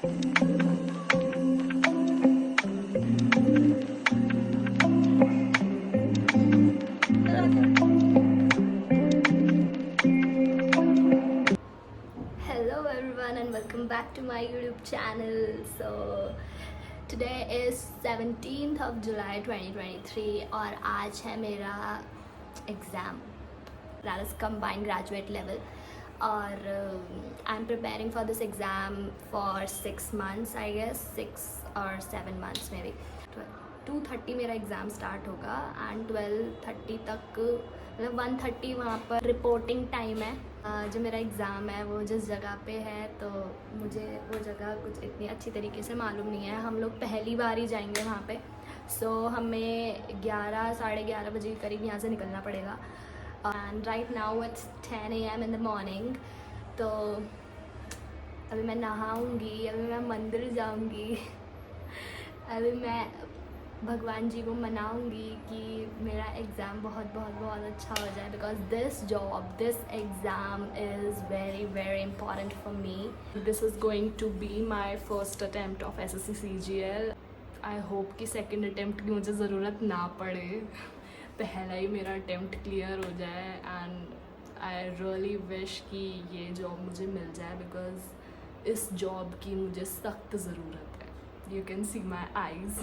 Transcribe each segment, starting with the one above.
Hello everyone and welcome back to my YouTube channel. So today is 17th of July 2023 और आज है मेरा exam, that is combined graduate level. और I'm preparing for this exam for 6 months, I guess 6 or 7 months maybe. 2:30 मेरा exam start होगा and 12:30 तक, मतलब 1:30 वहाँ पर रिपोर्टिंग टाइम है. जो मेरा एग्ज़ाम है वो जिस जगह पे है तो मुझे वो जगह कुछ इतनी अच्छी तरीके से मालूम नहीं है. हम लोग पहली बार ही जाएंगे वहाँ पे. सो हमें 11 साढ़े 11 बजे के करीब यहाँ से निकलना पड़ेगा. And right now it's 10 AM in the morning. तो अभी मैं नहाऊँगी, अभी मैं मंदिर जाऊँगी, अभी मैं भगवान जी को मनाऊंगी कि मेरा एग्ज़ाम बहुत बहुत बहुत अच्छा हो जाए. Because this exam is very very important for me. This is going to be my first attempt of SSC CGL. I hope कि सेकेंड अटैम्प्ट की मुझे ज़रूरत ना पड़े, पहला ही मेरा अटैम्प्ट क्लियर हो जाए. एंड आई रियली विश कि ये जॉब मुझे मिल जाए बिकॉज इस जॉब की मुझे सख्त ज़रूरत है. You can see my eyes.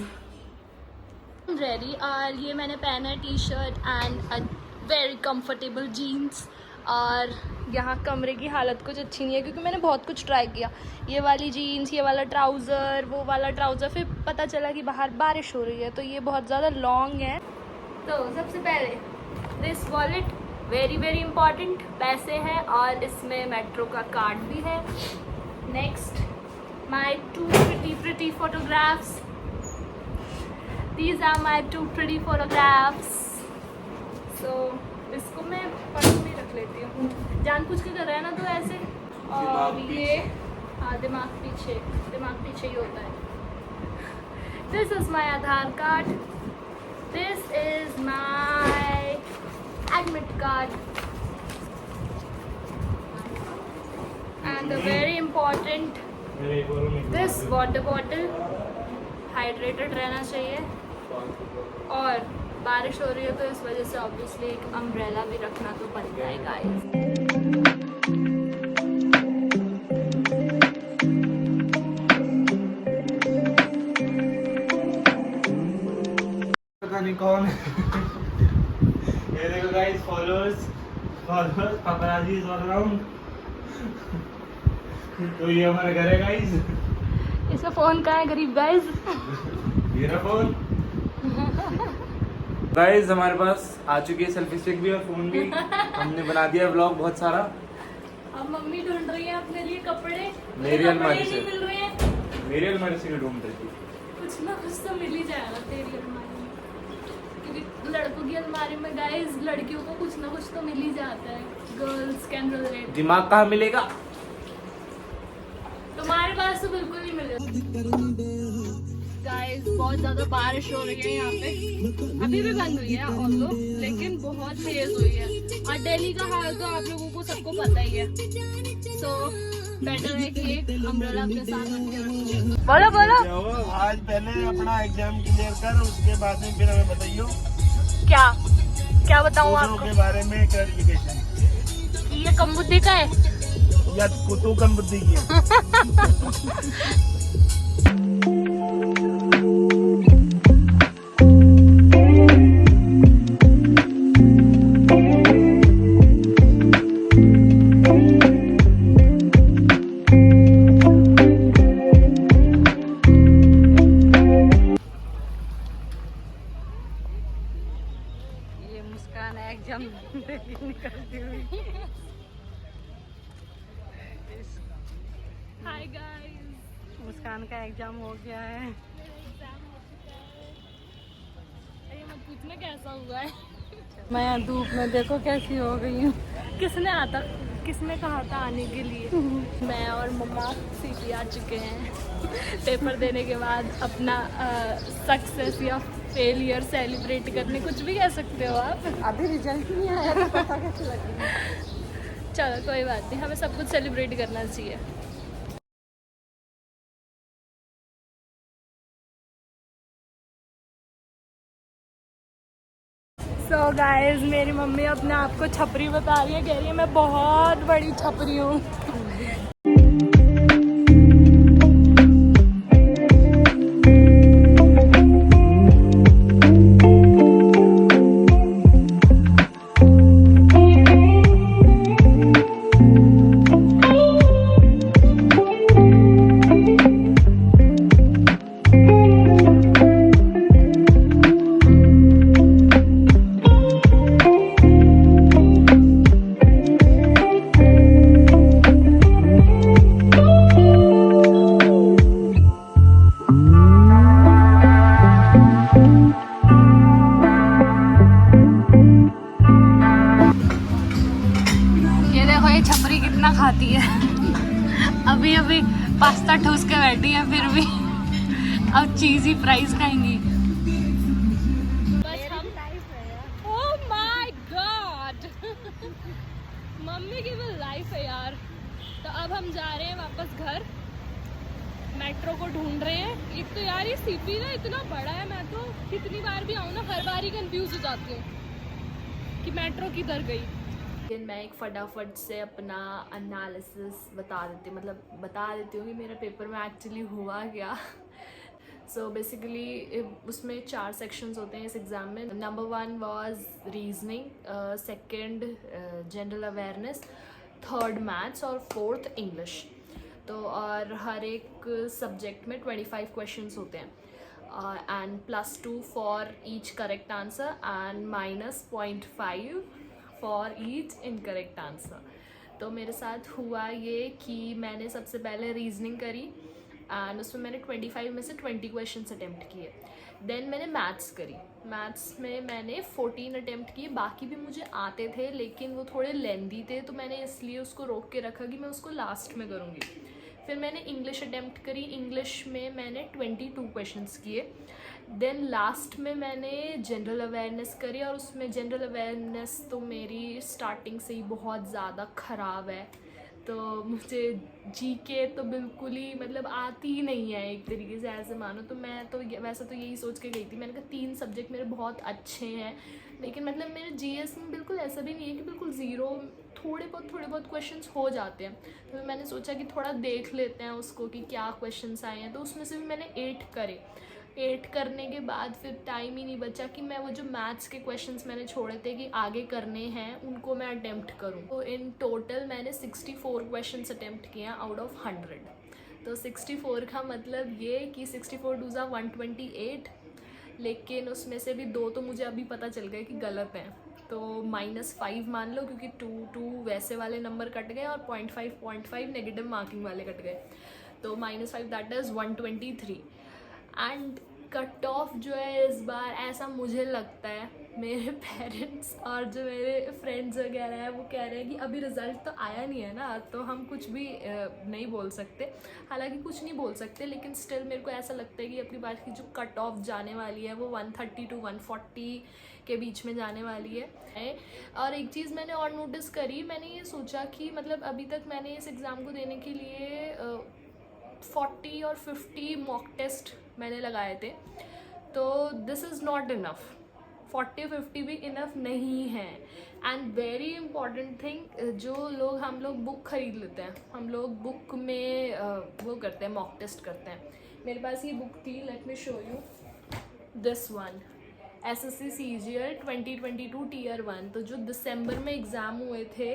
Ready. और ये मैंने पहना है T shirt and a very comfortable jeans. और यहाँ कमरे की हालत कुछ अच्छी नहीं है क्योंकि मैंने बहुत कुछ ट्राई किया. ये वाली जीन्स, ये वाला ट्राउज़र, वो वाला ट्राउज़र, फिर पता चला कि बाहर बारिश हो रही है तो ये बहुत ज़्यादा लॉन्ग है. तो सबसे पहले this wallet very very important. पैसे हैं और इसमें मेट्रो का कार्ड भी है. Next my 2 pretty photographs. These are my 2 pretty photographs. So इसको मैं पर्स में रख लेती हूँ. जानबूझ के कर रहा है ना तो ऐसे. और ये हाँ, दिमाग पीछे ही होता है. This is my Aadhaar card. This is my admit card. And the very important, this water bottle. Hydrated रहना चाहिए. और बारिश हो रही है तो इस वजह से ऑब्वियसली एक अम्ब्रेला भी रखना तो बनता है गाइस. पता नहीं कौन है. ये देखो guys, followers पापराजी is all around. तो ये हमारा घर है गाइस. इसका फ़ोन कहाँ है गरीब गाइस? मेरा फोन. गाइस हमारे पास आ चुकी है सेल्फी स्टिक भी और फोन भी. हमने बना दिया व्लॉग बहुत सारा. अब मम्मी ढूंढ रही है अपने लिए कपड़े. मेरी अलमारी से मिल रहे हैं. मेरी अलमारी से ढूंढ रही थी. कुछ ना कुछ तो मिल ही जाएगा तेरी अलमारी में, क्योंकि लड़कों की अलमारी में गाइस लड़कियों को कुछ ना कुछ तो मिल ही जाता है. Girls can relate. दिमाग कहाँ मिलेगा? तुम्हारे पास तो बिल्कुल नहीं मिलेगा. गाइस बहुत ज़्यादा बारिश हो रही है यहाँ पे. अभी भी बंद हुई है ऑल्दो, लेकिन बहुत तेज हुई है. और दिल्ली का हाल तो आप लोगों को सबको पता ही है. सो बेटर है कि एक अम्ब्रेला अपने साथ रखें. बोलो. आज पहले अपना एग्जाम क्लियर कर, उसके बाद में फिर हमें बताइयो क्या बताऊँ आपको के बारे में क्लैरिफिकेशन. कि ये कम बुद्धि का है या तू कम बुद्धि की है. ये मुस्कान है एग्जाम निकलती हुई. हाय गाइस, मुस्कान का एग्जाम हो गया है. अरे मत पूछना कैसा हुआ है. मैं यहाँ धूप में देखो कैसी हो गई हूँ. किसने कहा था आने के लिए. मैं और मम्मा सीधी आ चुके हैं. पेपर देने के बाद अपना सक्सेस या फेलियर सेलिब्रेट करने, कुछ भी कह सकते हो आप. अभी रिजल्ट नहीं आया तो पता कैसे लगेगा. चलो कोई बात नहीं, हमें सब कुछ सेलिब्रेट करना चाहिए. सो गाइस मेरी मम्मी अपने आप को छपरी बता रही है, कह रही है मैं बहुत बड़ी छपरी हूँ। छपरी कितना खाती है। अभी अभी पास्ता ठूस के बैठी है, फिर भी अब चीज़ी फ्राइज खाएंगी। ओह माय गॉड, मम्मी की भी लाइफ है यार। तो अब हम जा रहे हैं वापस घर, मेट्रो को ढूंढ रहे हैं। एक तो यार ये सीपी ना इतना बड़ा है, मैं तो कितनी बार भी आऊँ ना हर बार ही कंफ्यूज हो जाती हूँ कि मेट्रो किधर गई। लेकिन मैं एक फटाफट से अपना एनालिसिस बता देती हूँ कि मेरे पेपर में एक्चुअली हुआ क्या। सो बेसिकली उसमें 4 सेक्शंस होते हैं इस एग्ज़ाम में। Number 1 was reasoning, second general awareness, third maths और फोर्थ इंग्लिश। तो और हर एक सब्जेक्ट में 25 क्वेश्चंस होते हैं and +2 for each correct answer and -0.5 for each incorrect answer. तो मेरे साथ हुआ ये कि मैंने सबसे पहले रीजनिंग करी एंड उसमें मैंने 25 में से 20 क्वेश्चंस अटेम्प्ट किए। देन मैंने मैथ्स करी, मैथ्स में मैंने 14 अटेम्प्ट किए। बाकी भी मुझे आते थे लेकिन वो थोड़े लेंदी थे, तो मैंने इसलिए उसको रोक के रखा कि मैं उसको लास्ट में करूँगी। फिर मैंने इंग्लिश अटेम्प्ट करी, इंग्लिश में मैंने 22 क्वेश्चंस किए। देन लास्ट में मैंने जनरल अवेयरनेस करी और उसमें जनरल अवेयरनेस तो मेरी स्टार्टिंग से ही बहुत ज़्यादा ख़राब है। तो मुझे जीके तो बिल्कुल ही आती ही नहीं है एक तरीके से, ऐसे मानो। तो मैं तो वैसे तो यही सोच के गई थी, मैंने कहा 3 सब्जेक्ट मेरे बहुत अच्छे हैं, लेकिन मेरे जीएस में बिल्कुल ऐसा भी नहीं है कि बिल्कुल ज़ीरो, थोड़े बहुत क्वेश्चंस हो जाते हैं। तो मैंने सोचा कि थोड़ा देख लेते हैं उसको कि क्या क्वेश्चंस आए हैं। तो उसमें से भी मैंने 8 करे। 8 करने के बाद फिर टाइम ही नहीं बचा कि मैं वो जो मैथ्स के क्वेश्चंस मैंने छोड़े थे कि आगे करने हैं उनको मैं अटेम्प्ट करूं। तो इन टोटल मैंने 64 क्वेश्चंस अटेम्प्ट किए आउट ऑफ 100। तो 64 का मतलब ये कि 64 2 ज़ा 128, लेकिन उसमें से भी 2 तो मुझे अभी पता चल गए कि गलत हैं। तो -5 मान लो, क्योंकि 2 वैसे वाले नंबर कट गए और 0.5 नेगेटिव मार्किंग वाले कट गए। तो -5 that is 123। And cut off जो है इस बार, ऐसा मुझे लगता है, मेरे पेरेंट्स और जो मेरे फ्रेंड्स वगैरह हैं वो कह रहे हैं कि अभी रिज़ल्ट तो आया नहीं है ना, तो हम कुछ भी नहीं बोल सकते। हालांकि कुछ नहीं बोल सकते, लेकिन स्टिल मेरे को ऐसा लगता है कि अपनी बात की जो कट ऑफ जाने वाली है वो 130 to 140 के बीच में जाने वाली है। और एक चीज़ मैंने और नोटिस करी, मैंने ये सोचा कि अभी तक मैंने इस एग्ज़ाम को देने के लिए 40 और 50 मॉक टेस्ट मैंने लगाए थे। तो दिस इज़ नॉट इनफ, 40-50 भी इनफ नहीं है। एंड वेरी इंपॉर्टेंट थिंग, जो लोग हम लोग बुक खरीद लेते हैं, हम लोग बुक में वो करते हैं, मॉक टेस्ट करते हैं। मेरे पास ये बुक थी, let me show you this one, SSC CGL 2022 Tier 1। तो जो दिसंबर में एग्ज़ाम हुए थे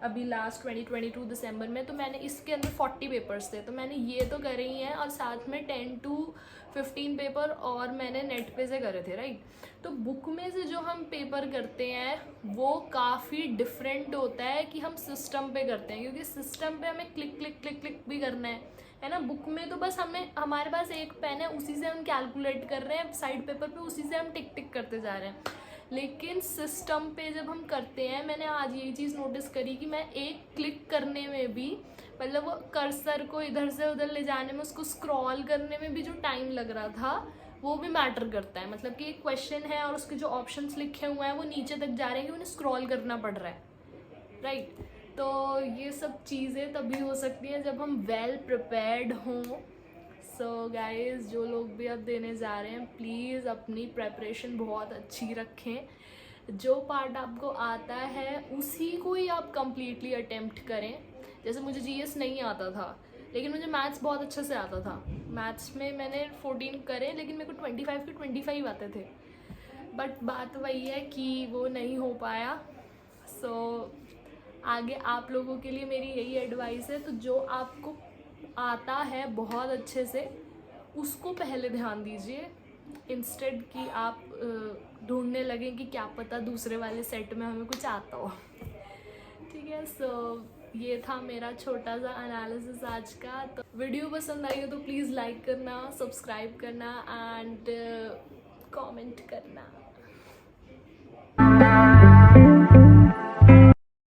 अभी लास्ट 2022 दिसंबर में, तो मैंने इसके अंदर 40 पेपर्स थे। तो मैंने ये तो करे ही हैं और साथ में 10 to 15 पेपर और मैंने नेट पे से करे थे, राइट। तो बुक में से जो हम पेपर करते हैं वो काफ़ी डिफरेंट होता है कि हम सिस्टम पे करते हैं, क्योंकि सिस्टम पे हमें क्लिक क्लिक क्लिक क्लिक भी करना है ना। बुक में तो बस हमारे पास एक पेन है, उसी से हम कैलकुलेट कर रहे हैं, साइड पेपर पे उसी से हम टिक टिक करते जा रहे हैं। लेकिन सिस्टम पे जब हम करते हैं, मैंने आज ये चीज़ नोटिस करी कि मैं एक क्लिक करने में भी वो कर्सर को इधर से उधर ले जाने में, उसको स्क्रॉल करने में भी जो टाइम लग रहा था वो भी मैटर करता है। कि एक क्वेश्चन है और उसके जो ऑप्शंस लिखे हुए हैं वो नीचे तक जा रहे हैं कि उन्हें स्क्रॉल करना पड़ रहा है, राइट। तो ये सब चीज़ें तभी हो सकती हैं जब हम वेल प्रिपेयर्ड हों। सो गाइज, जो लोग भी अब देने जा रहे हैं प्लीज़ अपनी प्रेपरेशन बहुत अच्छी रखें जो पार्ट आपको आता है उसी को ही आप कंप्लीटली अटेम्प्ट करें। जैसे मुझे जीएस नहीं आता था, लेकिन मुझे मैथ्स बहुत अच्छे से आता था। मैथ्स में मैंने 14 करे, लेकिन मेरे को 25 के 25 आते थे। बट बात वही है कि वो नहीं हो पाया। सो आगे आप लोगों के लिए मेरी यही एडवाइस है, तो जो आपको आता है बहुत अच्छे से उसको पहले ध्यान दीजिए, इंस्टेड कि आप ढूंढने लगें कि क्या पता दूसरे वाले सेट में हमें कुछ आता हो। ठीक है, सो ये था मेरा छोटा सा एनालिसिस आज का। तो वीडियो पसंद आई हो तो प्लीज़ लाइक करना, सब्सक्राइब करना एंड कमेंट करना।